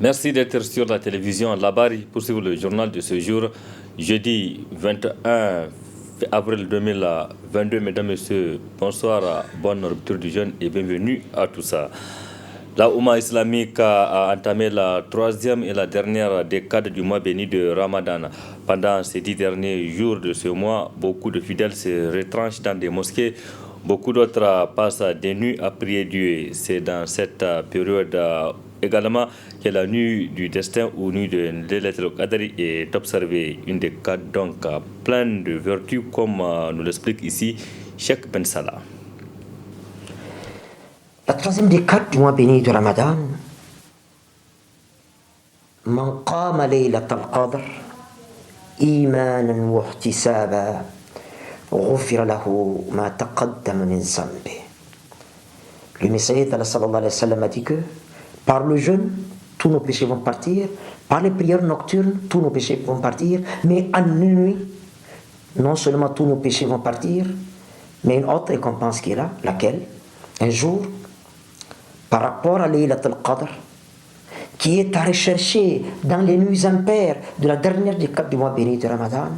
Merci d'être sur la télévision Labari pour suivre le journal de ce jour, jeudi 21 avril 2022. Mesdames, Messieurs, bonsoir, bonne rupture du jeûne et bienvenue à tout ça. La Oumma islamique a entamé la troisième et la dernière décade du mois béni de Ramadan. Pendant ces 10 derniers jours de ce mois, beaucoup de fidèles se retranchent dans des mosquées. Beaucoup d'autres passent des nuits à prier Dieu. C'est dans cette période également que la nuit du destin ou nuit de Laylatul Qadr est observée. Une décade donc pleine de vertus comme nous l'explique ici Cheikh Ben Salah. La troisième décade du mois béni de Ramadan, Man qama laylatul qadr imanan wa ihtisaba ghufira lahu ma taqaddama min zambi. Le messager d'Allah sallallahu alayhi wa sallam a dit que par le jeûne, tous nos péchés vont partir, par les prières nocturnes, tous nos péchés vont partir, mais en une nuit, non seulement tous nos péchés vont partir, mais une autre récompense qui est là, laquelle? Un jour, par rapport à Laylatul Qadr, qui est à rechercher dans les nuits impaires de la dernière décade du mois béni de Ramadan,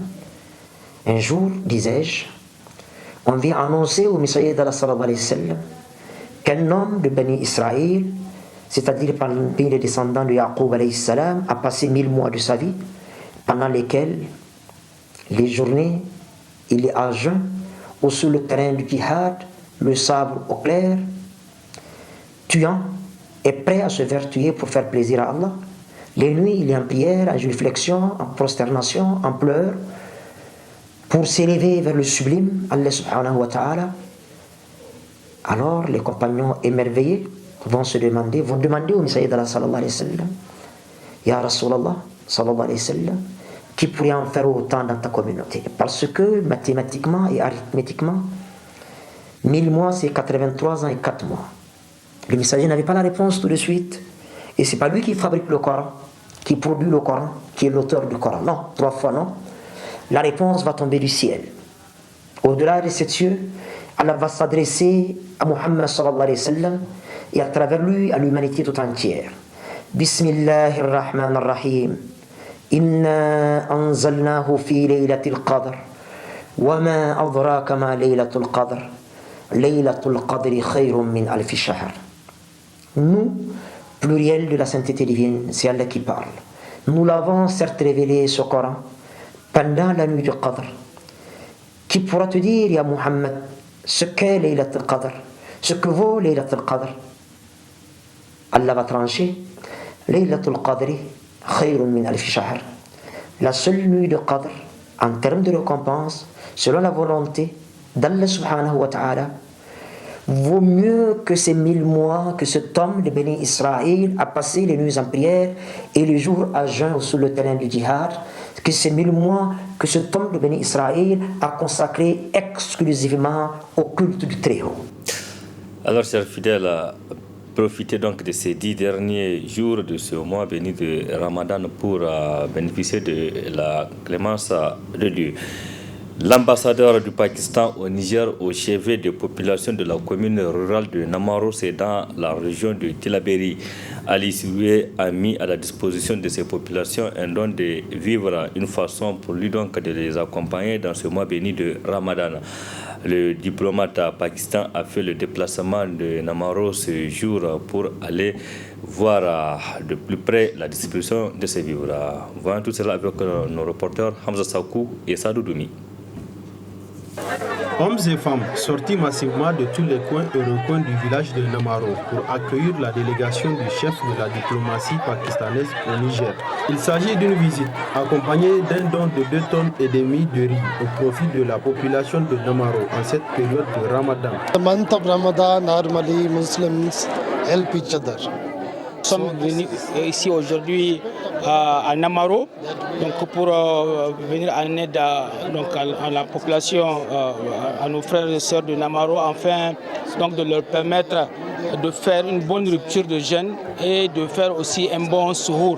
un jour, disais-je, on vient annoncer au messager d'Allah sallallahu alayhi wa sallam qu'un homme de Bani Israël, c'est-à-dire parmi les descendants de Yaqub alayhi salam, a passé 1000 mois de sa vie, pendant lesquels les journées, il est à jeun, ou sur le terrain du jihad, le sabre au clair, tuant et prêt à se faire tuer pour faire plaisir à Allah. Les nuits, il est en prière, en réflexion, en prosternation, en pleurs, pour s'élever vers le sublime, Allah subhanahu wa ta'ala. Alors les compagnons émerveillés vont demander au messager d'Allah sallallahu alayhi wa sallam, Ya Rasulallah sallallahu alayhi wa sallam, qui pourrait en faire autant dans ta communauté? Parce que mathématiquement et arithmétiquement, 1000 mois c'est 83 ans et 4 mois. Le messager n'avait pas la réponse tout de suite. Et c'est pas lui qui fabrique le Coran, qui produit le Coran, qui est l'auteur du Coran. Non, 3 fois non. La réponse va tomber du ciel. Au-delà de ces cieux, Allah va s'adresser à Muhammad sallallahu alayhi wa sallam et à travers lui à l'humanité tout entière. Bismillahirrahmanirrahim. Inna anzalnahu fi laylatil qadr. Wa ma adraka ma laylatul qadr. Laylatul qadri khayrun min alfi shahr. Nous, pluriel de la sainteté divine, c'est Allah qui parle. Nous l'avons certes révélé ce Coran pendant la nuit du Qadr. Qui pourra te dire, ya Muhammad, ce qu'est Laylatul Qadr, ce que vaut Laylatul Qadr? Allah va trancher. Laylatul Qadri khayrun min alfi shahr. La seule nuit de Qadr, en termes de récompense, selon la volonté d'Allah subhanahu wa ta'ala, vaut mieux que ces 1000 mois que cet homme de Béni Israël a passé les nuits en prière et les jours à jeûn sur le terrain du djihad, que ces 1000 mois que cet homme de Béni Israël a consacré exclusivement au culte du Très-Haut. Alors, chers fidèles, profitez donc de ces 10 derniers jours de ce mois béni de Ramadan pour bénéficier de la clémence de Dieu. L'ambassadeur du Pakistan au Niger au chevet des populations de la commune rurale de Namaro, c'est dans la région de Tillabéri, Ali Sioué a mis à la disposition de ces populations un don de vivre, une façon pour lui donc de les accompagner dans ce mois béni de Ramadan. Le diplomate pakistan a fait le déplacement de Namaro ce jour pour aller voir de plus près la distribution de ces vivres. Voyons tout cela avec nos reporters Hamza Sakou et Sadou Doumi. Hommes et femmes sortis massivement de tous les coins et recoins du village de Namaro pour accueillir la délégation du chef de la diplomatie pakistanaise au Niger. Il s'agit d'une visite accompagnée d'un don de 2,5 tonnes de riz au profit de la population de Namaro en cette période de Ramadan. The month of Ramadan, normally Muslims help each other. Nous sommes venus ici aujourd'hui à Namaro donc pour venir en aide à la population, à nos frères et sœurs de Namaro, afin donc de leur permettre de faire une bonne rupture de jeûne et de faire aussi un bon souhour.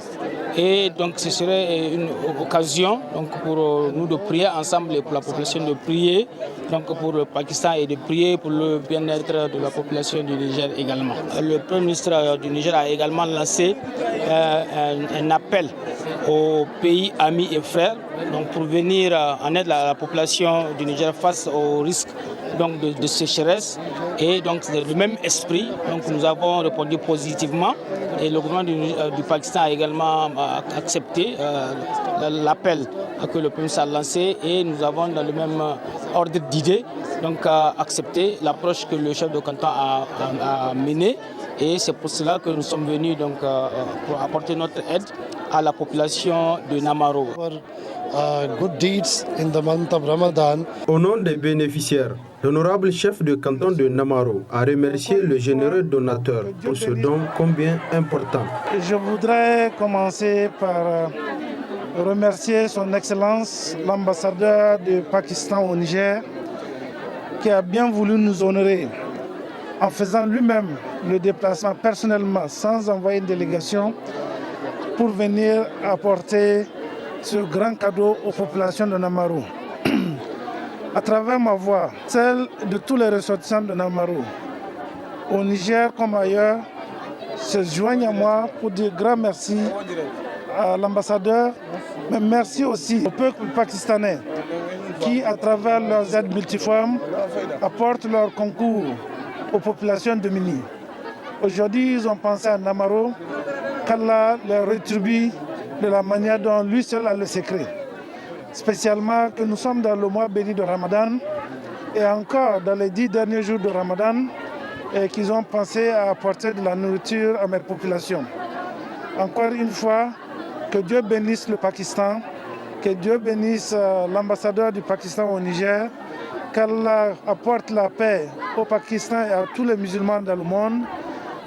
Et donc ce serait une occasion donc, pour nous de prier ensemble et pour la population de prier donc, pour le Pakistan et de prier pour le bien-être de la population du Niger également. Le Premier ministre du Niger a également lancé un appel aux pays amis et frères donc, pour venir en aide à la population du Niger face aux risques donc, de sécheresse. Et donc le même esprit, donc, nous avons répondu positivement et le gouvernement du Pakistan a également accepté l'appel que le Premier ministre a lancé et nous avons dans le même ordre d'idées donc accepté l'approche que le chef de canton a menée et c'est pour cela que nous sommes venus donc, pour apporter notre aide à la population de Namaro. Good deeds in the month of Ramadan. Au nom des bénéficiaires, l'honorable chef de canton de Namaro a remercié le généreux donateur pour ce don combien important. Je voudrais commencer par remercier son Excellence, l'ambassadeur du Pakistan au Niger, qui a bien voulu nous honorer en faisant lui-même le déplacement personnellement, sans envoyer une délégation, pour venir apporter ce grand cadeau aux populations de Namaro. À travers ma voix, celle de tous les ressortissants de Namaro, au Niger comme ailleurs, se joignent à moi pour dire grand merci à l'ambassadeur, mais merci aussi au peuple pakistanais qui, à travers leurs aides multiformes, apportent leur concours aux populations de Mini. Aujourd'hui, ils ont pensé à Namaro, qu'Allah leur rétribue de la manière dont lui seul a le secret. Spécialement que nous sommes dans le mois béni de Ramadan et encore dans les 10 derniers jours de Ramadan et qu'ils ont pensé à apporter de la nourriture à mes populations. Encore une fois, que Dieu bénisse le Pakistan, que Dieu bénisse l'ambassadeur du Pakistan au Niger, qu'Allah apporte la paix au Pakistan et à tous les musulmans dans le monde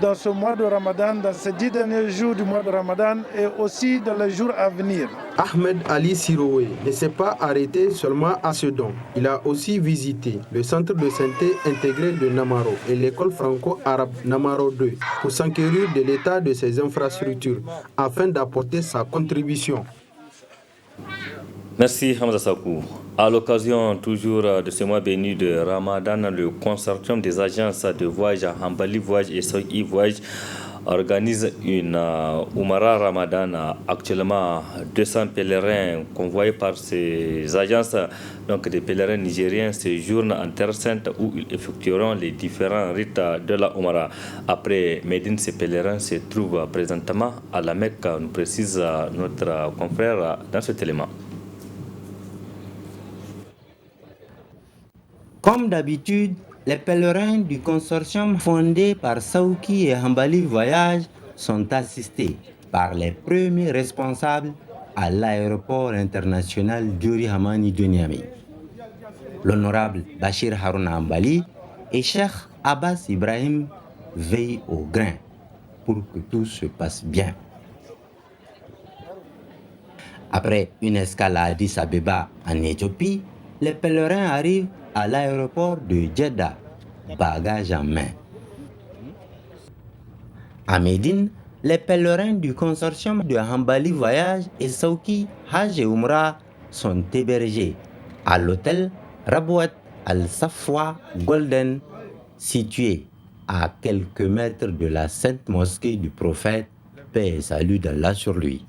dans ce mois de Ramadan, dans ces 10 derniers jours du mois de Ramadan et aussi dans les jours à venir. Ahmed Ali Sirowe ne s'est pas arrêté seulement à ce don. Il a aussi visité le centre de santé intégré de Namaro et l'école franco-arabe Namaro 2 pour s'enquérir de l'état de ses infrastructures afin d'apporter sa contribution. Merci Hamza Sakou. À l'occasion toujours de ce mois béni de Ramadan, le consortium des agences de voyage Hambali Voyage et Soki Voyage organise une Oumara Ramadan. Actuellement, 200 pèlerins convoyés par ces agences, donc des pèlerins nigériens, séjournent en Terre Sainte où ils effectueront les différents rites de la Oumara. Après Médine, ces pèlerins se trouvent présentement à la Mecque, nous précise notre confrère dans cet élément. Comme d'habitude, les pèlerins du consortium fondé par Saouki et Hambali Voyage sont assistés par les premiers responsables à l'aéroport international Diori Hamani de Niamey. L'honorable Bachir Harouna Hambali et Cheikh Abbas Ibrahim veillent au grain pour que tout se passe bien. Après une escale à Addis Abeba en Éthiopie, les pèlerins arrivent à l'aéroport de Jeddah, bagages en main. À Médine, les pèlerins du consortium de Hambali Voyage et Saouki Hajj et Umrah sont hébergés à l'hôtel Rabouat Al-Safwa Golden, situé à quelques mètres de la sainte mosquée du prophète, paix et salut d'Allah sur lui.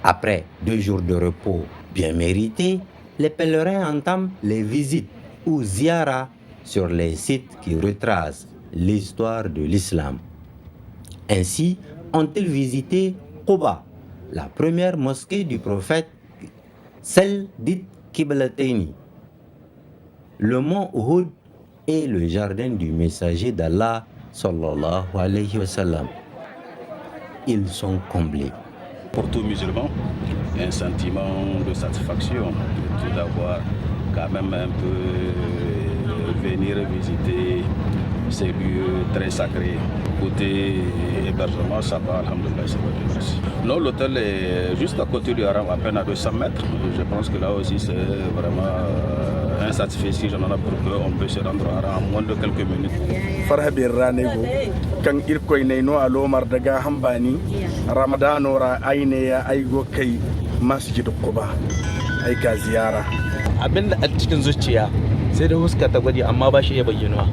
Après 2 jours de repos bien mérités, les pèlerins entament les visites ou ziyaras sur les sites qui retracent l'histoire de l'islam. Ainsi ont-ils visité Quba, la première mosquée du prophète, celle dite Qiblatayni, le mont Uhud et le jardin du messager d'Allah sallallahu alayhi wa sallam. Ils sont comblés. Pour tout musulman, un sentiment de satisfaction d'avoir quand même un peu venir visiter ces lieux très sacrés. Côté hébergement, ça va, alhamdoulilah, ça va, merci. Non, l'hôtel est juste à côté du haram, à peine à 200 mètres. Je pense que là aussi c'est vraiment un satisfait j'en ai pour qu'on peut se rendre en moins de quelques minutes. Farha Birranego, kan irkoy neyno alo mardaga hambani, Ramadan ora aineya aigo kai Masjid Quba, ai ka ziyara. Abin da a cikin zuciya sai da huska ta gwadi amma ba shi iya bayyanuwa.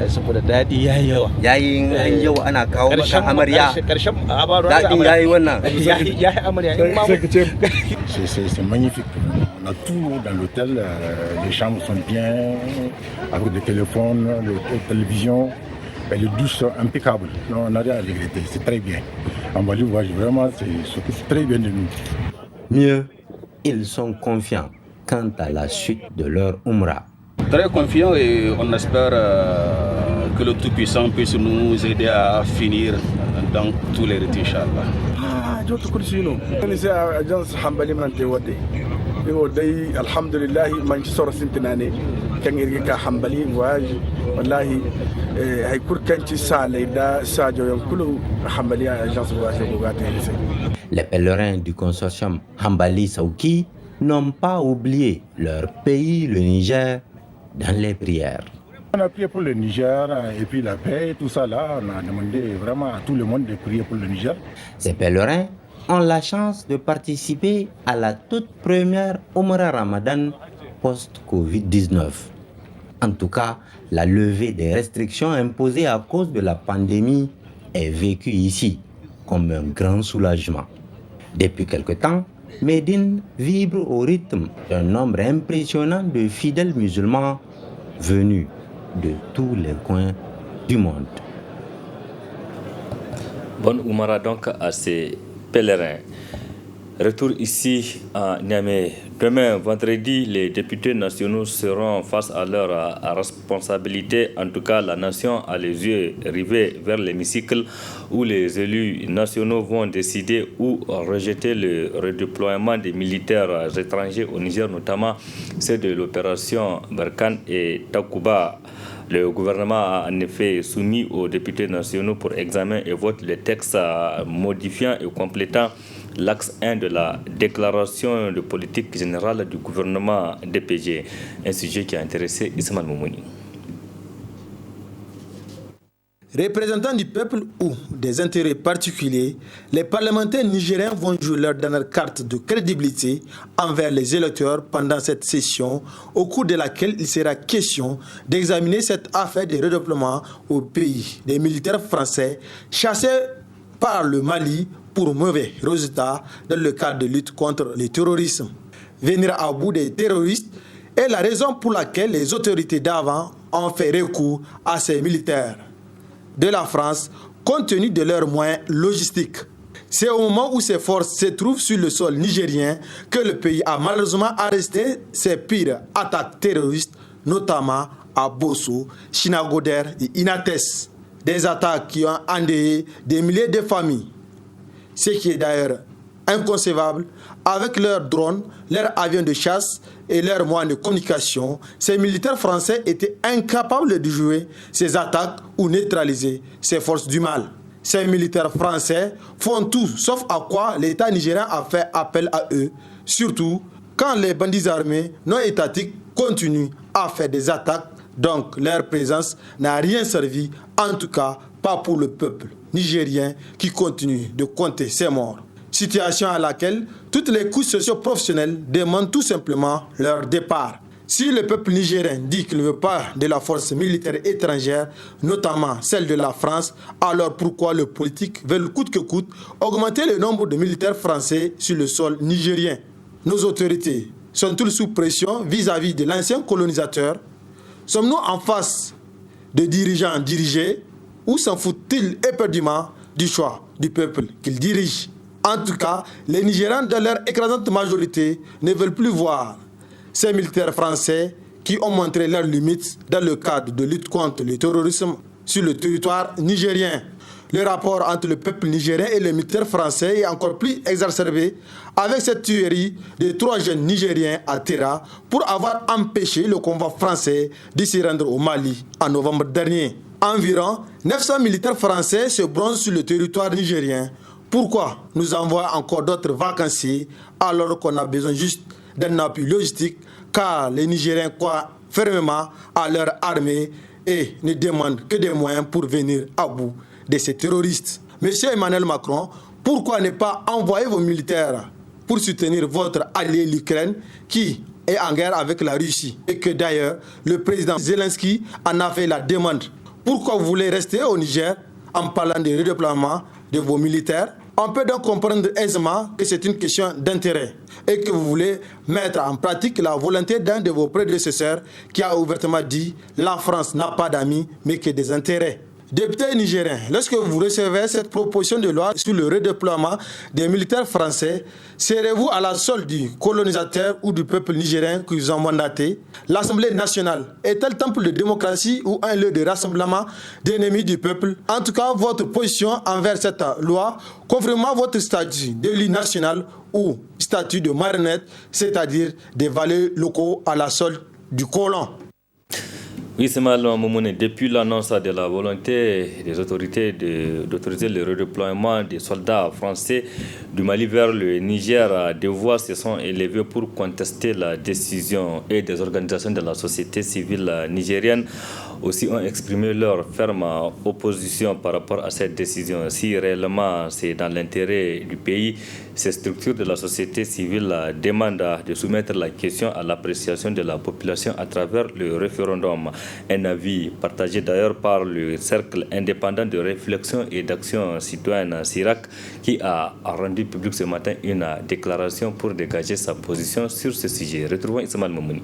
Saboda daɗi ya yi yawa. Yayin an yau ana kawo maka amarya. Ƙarshen abarwa daɗin yayi wannan. Ya yi amarya. C'est magnifique. On a tout dans l'hôtel. Les chambres sont bien, avec des téléphones, des télévisions. Et les douches sont impeccables. Non, on n'a rien à regretter. C'est très bien. En Mali, vraiment, c'est très bien de nous. Mieux, ils sont confiants quant à la suite de leur Umrah. Très confiant et on espère que le Tout-Puissant puisse nous aider à finir dans tous les rites, Inch'Allah. Je suis agence Hambali Mante Wade. Et alhamdulillah, je suis sintinane. Quand il y a Hambali voyage, wallahi, hay kurkanci sale da sajo yankulu Hambali agence voyage bogate. Les pèlerins du consortium Hambali Saouki n'ont pas oublié leur pays, le Niger, dans les prières. On a prié pour le Niger et puis la paix, tout ça là, on a demandé vraiment à tout le monde de prier pour le Niger. Ces pèlerins ont la chance de participer à la toute première Umrah Ramadan post-Covid-19. En tout cas, la levée des restrictions imposées à cause de la pandémie est vécue ici comme un grand soulagement. Depuis quelque temps, Médine vibre au rythme d'un nombre impressionnant de fidèles musulmans venus de tous les coins du monde. Bonne Oumara donc à ces pèlerins. Retour ici à Niamey. Demain, vendredi, les députés nationaux seront face à leur responsabilité. En tout cas, la nation a les yeux rivés vers l'hémicycle où les élus nationaux vont décider ou rejeter le redéploiement des militaires étrangers au Niger, notamment ceux de l'opération Barkhane et Takuba. Le gouvernement a en effet soumis aux députés nationaux pour examen et vote les textes modifiant et complétant l'axe 1 de la déclaration de politique générale du gouvernement DPG, un sujet qui a intéressé Ismaël Moumouni. Représentants du peuple ou des intérêts particuliers, les parlementaires nigériens vont jouer leur dernière carte de crédibilité envers les électeurs pendant cette session, au cours de laquelle il sera question d'examiner cette affaire de redéploiement au pays des militaires français chassés par le Mali pour mauvais résultats dans le cadre de lutte contre le terrorisme. Venir à bout des terroristes est la raison pour laquelle les autorités d'avant ont fait recours à ces militaires de la France compte tenu de leurs moyens logistiques. C'est au moment où ces forces se trouvent sur le sol nigérien que le pays a malheureusement arrêté ses pires attaques terroristes, notamment à Bosso, Chinagoder et Inates. Des attaques qui ont endeuillé des milliers de familles. Ce qui est d'ailleurs inconcevable, avec leurs drones, leurs avions de chasse et leurs moyens de communication, ces militaires français étaient incapables de jouer ces attaques ou neutraliser ces forces du mal. Ces militaires français font tout sauf à quoi l'État nigérien a fait appel à eux, surtout quand les bandits armés non étatiques continuent à faire des attaques, donc leur présence n'a rien servi, en tout cas pas pour le peuple nigérien qui continue de compter ses morts. Situation à laquelle toutes les couches socio-professionnelles demandent tout simplement leur départ. Si le peuple nigérien dit qu'il ne veut pas de la force militaire étrangère, notamment celle de la France, alors pourquoi le politique veut coûte que coûte augmenter le nombre de militaires français sur le sol nigérien? Nos autorités sont-elles sous pression vis-à-vis de l'ancien colonisateur? Sommes-nous en face de dirigeants dirigés ou s'en foutent-ils éperdument du choix du peuple qu'ils dirigent? En tout cas, les Nigérians, dans leur écrasante majorité, ne veulent plus voir ces militaires français qui ont montré leurs limites dans le cadre de lutte contre le terrorisme sur le territoire nigérien. Le rapport entre le peuple nigérien et les militaires français est encore plus exacerbé avec cette tuerie de 3 jeunes Nigériens à Terra pour avoir empêché le convoi français de se rendre au Mali en novembre dernier. Environ 900 militaires français se bronzent sur le territoire nigérien. Pourquoi nous envoyer encore d'autres vacanciers alors qu'on a besoin juste d'un appui logistique car les Nigériens croient fermement à leur armée et ne demandent que des moyens pour venir à bout de ces terroristes. Monsieur Emmanuel Macron, pourquoi ne pas envoyer vos militaires pour soutenir votre allié l'Ukraine qui est en guerre avec la Russie et que d'ailleurs le président Zelensky en a fait la demande? Pourquoi vous voulez rester au Niger en parlant de redéploiement de vos militaires? On peut donc comprendre aisément que c'est une question d'intérêt et que vous voulez mettre en pratique la volonté d'un de vos prédécesseurs qui a ouvertement dit « La France n'a pas d'amis mais que des intérêts ». Député nigérien, lorsque vous recevez cette proposition de loi sur le redéploiement des militaires français, serez-vous à la solde du colonisateur ou du peuple nigérien qui vous ont mandaté? L'Assemblée nationale est-elle temple de démocratie ou un lieu de rassemblement d'ennemis du peuple? En tout cas, votre position envers cette loi, confirmant votre statut d'élu national ou statut de marionnette, c'est-à-dire des valets locaux à la solde du colon. Oui, c'est mal, Moumoune. Depuis l'annonce de la volonté des autorités d'autoriser le redéploiement des soldats français du Mali vers le Niger, des voix se sont élevées pour contester la décision et des organisations de la société civile nigérienne aussi ont exprimé leur ferme opposition par rapport à cette décision. Si réellement c'est dans l'intérêt du pays, ces structures de la société civile demandent de soumettre la question à l'appréciation de la population à travers le référendum. Un avis partagé d'ailleurs par le Cercle indépendant de réflexion et d'action citoyenne CIRAC qui a rendu public ce matin une déclaration pour dégager sa position sur ce sujet. Retrouvons Ismaël Moumouni.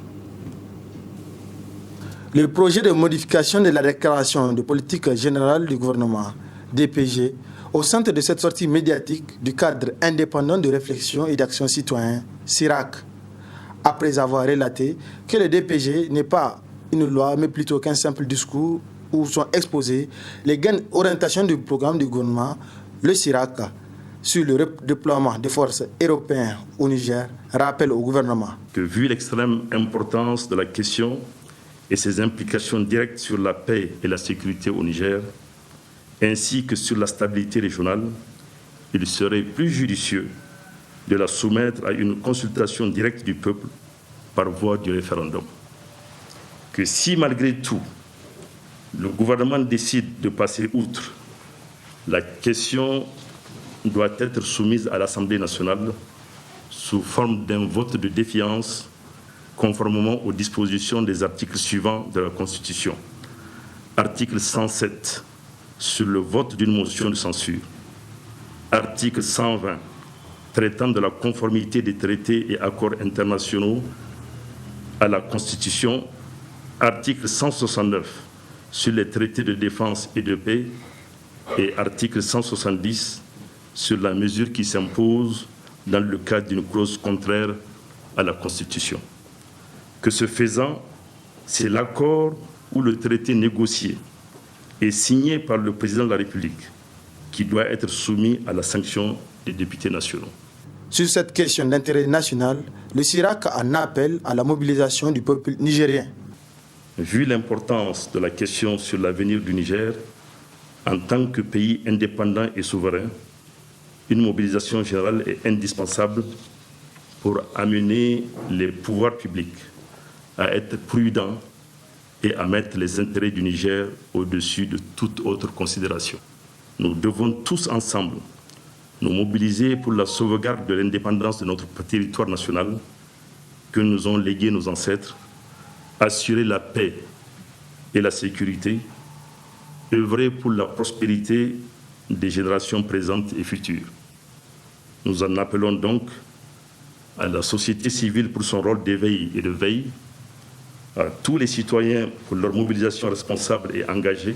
Le projet de modification de la déclaration de politique générale du gouvernement, DPG, au centre de cette sortie médiatique du cadre indépendant de réflexion et d'action citoyenne, CIRAC, après avoir relaté que le DPG n'est pas une loi, mais plutôt qu'un simple discours où sont exposées les grandes orientations du programme du gouvernement, le CIRAC, sur le déploiement des forces européennes au Niger, rappelle au gouvernement que vu l'extrême importance de la question et ses implications directes sur la paix et la sécurité au Niger, ainsi que sur la stabilité régionale, il serait plus judicieux de la soumettre à une consultation directe du peuple par voie du référendum. Que si malgré tout, le gouvernement décide de passer outre, la question doit être soumise à l'Assemblée nationale sous forme d'un vote de défiance conformément aux dispositions des articles suivants de la Constitution. Article 107, sur le vote d'une motion de censure. Article 120, traitant de la conformité des traités et accords internationaux à la Constitution. Article 169, sur les traités de défense et de paix. Et article 170, sur la mesure qui s'impose dans le cadre d'une clause contraire à la Constitution. Que ce faisant, c'est l'accord ou le traité négocié et signé par le président de la République qui doit être soumis à la sanction des députés nationaux. Sur cette question d'intérêt national, le CIRAC en appelle à la mobilisation du peuple nigérien. Vu l'importance de la question sur l'avenir du Niger, en tant que pays indépendant et souverain, une mobilisation générale est indispensable pour amener les pouvoirs publics à être prudents et à mettre les intérêts du Niger au-dessus de toute autre considération. Nous devons tous ensemble nous mobiliser pour la sauvegarde de l'indépendance de notre territoire national que nous ont légué nos ancêtres, assurer la paix et la sécurité, œuvrer pour la prospérité des générations présentes et futures. Nous en appelons donc à la société civile pour son rôle d'éveil et de veille, à tous les citoyens pour leur mobilisation responsable et engagée.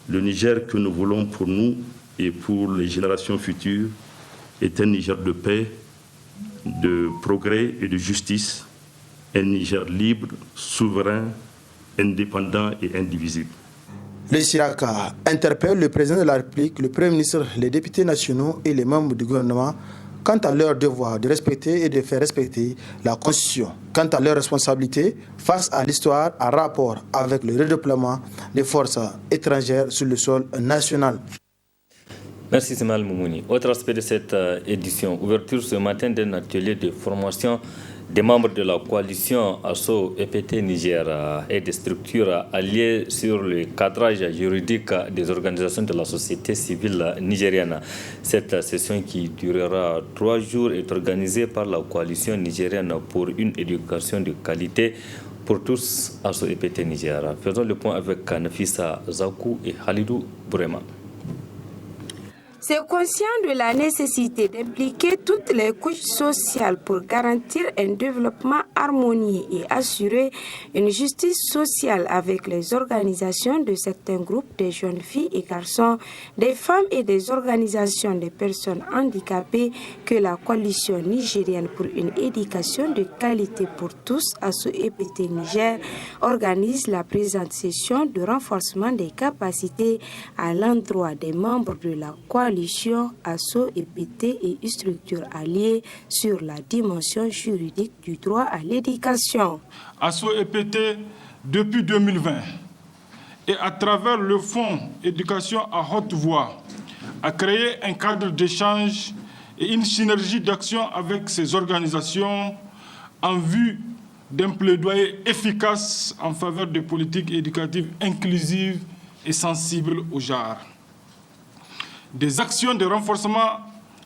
Le Niger que nous voulons pour nous et pour les générations futures est un Niger de paix, de progrès et de justice, un Niger libre, souverain, indépendant et indivisible. Le CIRAC interpelle le président de la République, le Premier ministre, les députés nationaux et les membres du gouvernement quant à leur devoir de respecter et de faire respecter la Constitution, quant à leur responsabilité face à l'histoire en rapport avec le redéploiement des forces étrangères sur le sol national. Merci Semal Moumouni. Autre aspect de cette édition, ouverture ce matin d'un atelier de formation Des membres de la coalition ASSO EPT Niger et des structures alliées sur le cadrage juridique des organisations de la société civile nigérienne. Cette session qui durera 3 jours est organisée par la coalition nigérienne pour une éducation de qualité pour tous ASSO EPT Niger. Faisons le point avec Nafissa Zakou et Halidou Bourema. C'est conscient de la nécessité d'impliquer toutes les couches sociales pour garantir un développement harmonieux et assurer une justice sociale avec les organisations de certains groupes de jeunes filles et garçons, des femmes et des organisations de personnes handicapées que la coalition nigérienne pour une éducation de qualité pour tous, ASSO EPT Niger, organise la présente session de renforcement des capacités à l'endroit des membres de la coalition ASSO EPT et structures alliées sur la dimension juridique du droit à l'éducation. ASSO EPT, depuis 2020, et à travers le Fonds éducation à haute voix, a créé un cadre d'échange et une synergie d'action avec ces organisations en vue d'un plaidoyer efficace en faveur de politiques éducatives inclusives et sensibles au genre. Des actions de renforcement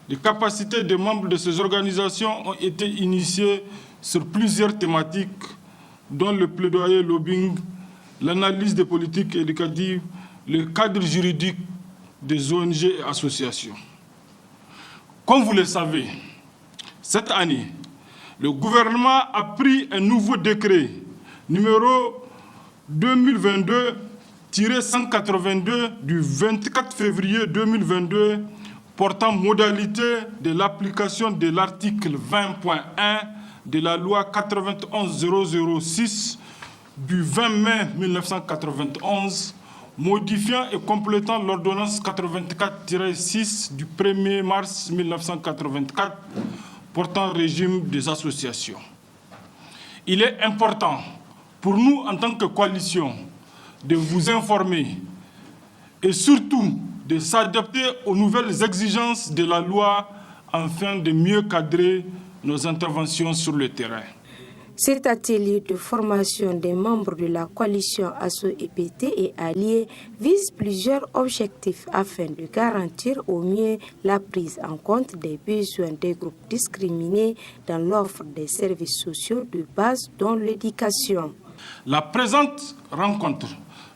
des capacités des membres de ces organisations ont été initiées sur plusieurs thématiques, dont le plaidoyer lobbying, l'analyse des politiques éducatives, le cadre juridique des ONG et associations. Comme vous le savez, cette année, le gouvernement a pris un nouveau décret numéro 2022-182 du 24 février 2022 portant modalité de l'application de l'article 20.1 de la loi 91-006 du 20 mai 1991, modifiant et complétant l'ordonnance 84-6 du 1er mars 1984 portant régime des associations. Il est important pour nous en tant que coalition de vous informer et surtout de s'adapter aux nouvelles exigences de la loi afin de mieux cadrer nos interventions sur le terrain. Cet atelier de formation des membres de la coalition ASSO EPT et alliés vise plusieurs objectifs afin de garantir au mieux la prise en compte des besoins des groupes discriminés dans l'offre des services sociaux de base dont l'éducation. La présente rencontre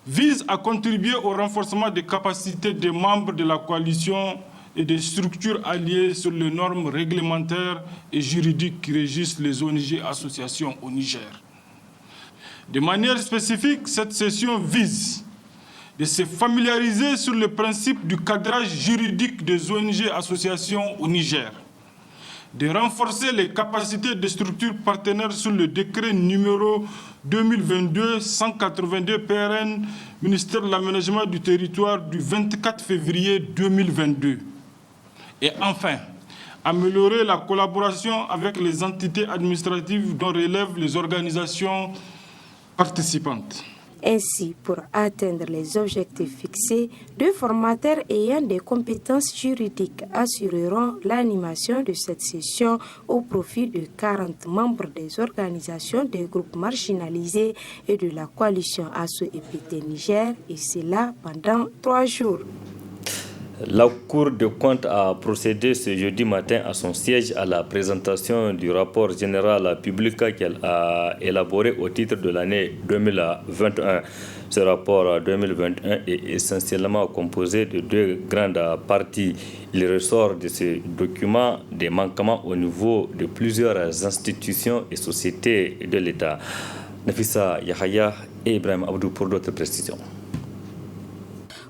vise à contribuer au renforcement des capacités des membres de la coalition et des structures alliées sur les normes réglementaires et juridiques qui régissent les ONG et associations au Niger. De manière spécifique, cette session vise de se familiariser sur le principe du cadrage juridique des ONG et associations au Niger, de renforcer les capacités des structures partenaires sur le décret numéro 2022-182 PRN, ministère de l'Aménagement du Territoire du 24 février 2022. Et enfin, améliorer la collaboration avec les entités administratives dont relèvent les organisations participantes. Ainsi, pour atteindre les objectifs fixés, 2 formateurs ayant des compétences juridiques assureront l'animation de cette session au profit de 40 membres des organisations des groupes marginalisés et de la coalition ASSO EPT Niger, et cela pendant 3 jours. La Cour des comptes a procédé ce jeudi matin à son siège à la présentation du rapport général public qu'elle a élaboré au titre de l'année 2021. Ce rapport 2021 est essentiellement composé de 2 grandes parties. Il ressort de ce document des manquements au niveau de plusieurs institutions et sociétés de l'État. Nafissa Yahaya et Ibrahim Abdou pour d'autres précisions.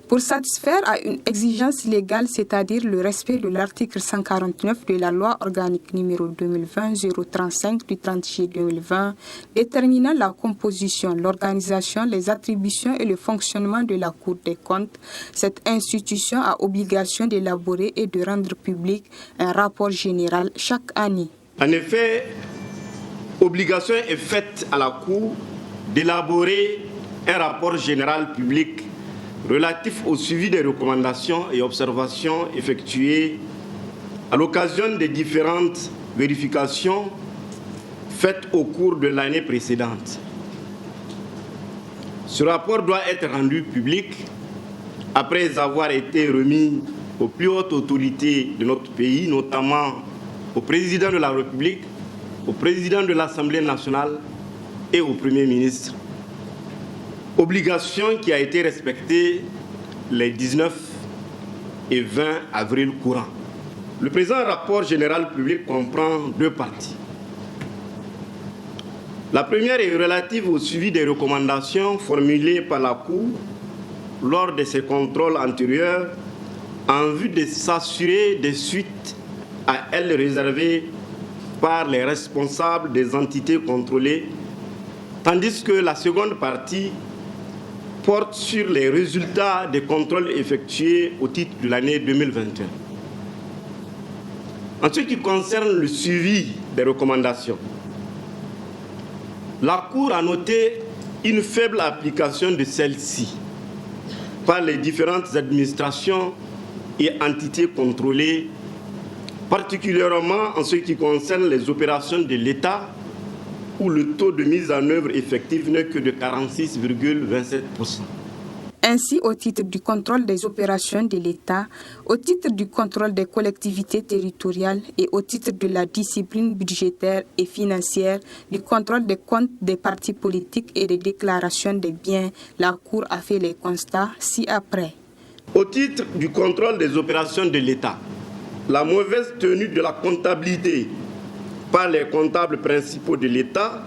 Pour satisfaire à une exigence légale, c'est-à-dire le respect de l'article 149 de la loi organique numéro 2020-035 du 30 juillet 2020, déterminant la composition, l'organisation, les attributions et le fonctionnement de la Cour des comptes, cette institution a obligation d'élaborer et de rendre public un rapport général chaque année. En effet, obligation est faite à la Cour d'élaborer un rapport général public relatif au suivi des recommandations et observations effectuées à l'occasion des différentes vérifications faites au cours de l'année précédente. Ce rapport doit être rendu public après avoir été remis aux plus hautes autorités de notre pays, notamment au président de la République, au président de l'Assemblée nationale et au Premier ministre. Obligation qui a été respectée les 19 et 20 avril courant. Le présent rapport général public comprend deux parties. La première est relative au suivi des recommandations formulées par la Cour lors de ses contrôles antérieurs en vue de s'assurer des suites à elles réservées par les responsables des entités contrôlées, tandis que la seconde partie porte sur les résultats des contrôles effectués au titre de l'année 2021. En ce qui concerne le suivi des recommandations, la Cour a noté une faible application de celles-ci par les différentes administrations et entités contrôlées, particulièrement en ce qui concerne les opérations de l'État, où le taux de mise en œuvre effectif n'est que de 46,27%. Ainsi, au titre du contrôle des opérations de l'État, au titre du contrôle des collectivités territoriales et au titre de la discipline budgétaire et financière, du contrôle des comptes des partis politiques et des déclarations des biens, la Cour a fait les constats ci-après. Au titre du contrôle des opérations de l'État, la mauvaise tenue de la comptabilité par les comptables principaux de l'État,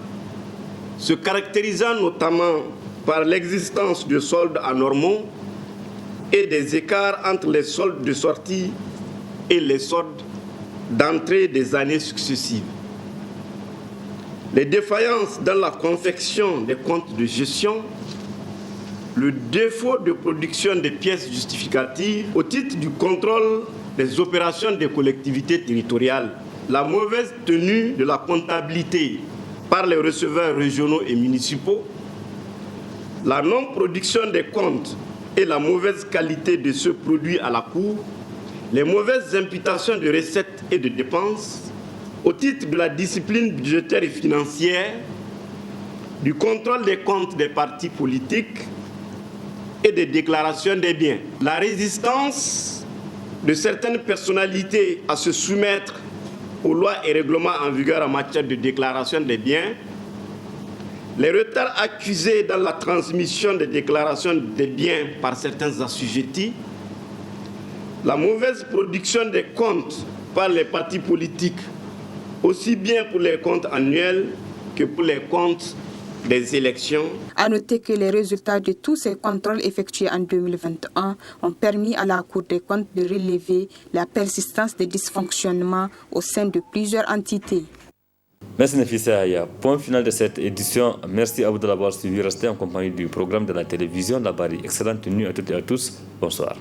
se caractérisant notamment par l'existence de soldes anormaux et des écarts entre les soldes de sortie et les soldes d'entrée des années successives. Les défaillances dans la confection des comptes de gestion, le défaut de production des pièces justificatives au titre du contrôle des opérations des collectivités territoriales, la mauvaise tenue de la comptabilité par les receveurs régionaux et municipaux, la non-production des comptes et la mauvaise qualité de ceux produits à la Cour, les mauvaises imputations de recettes et de dépenses au titre de la discipline budgétaire et financière, du contrôle des comptes des partis politiques et des déclarations des biens. La résistance de certaines personnalités à se soumettre aux lois et règlements en vigueur en matière de déclaration des biens, les retards accusés dans la transmission des déclarations des biens par certains assujettis, la mauvaise production des comptes par les partis politiques, aussi bien pour les comptes annuels que pour les comptes des élections. À noter que les résultats de tous ces contrôles effectués en 2021 ont permis à la Cour des comptes de relever la persistance des dysfonctionnements au sein de plusieurs entités. Merci Nafissa Aya. Point final de cette édition. Merci à vous de l'avoir suivi. Restez en compagnie du programme de la télévision La Bari. Excellente nuit à toutes et à tous. Bonsoir.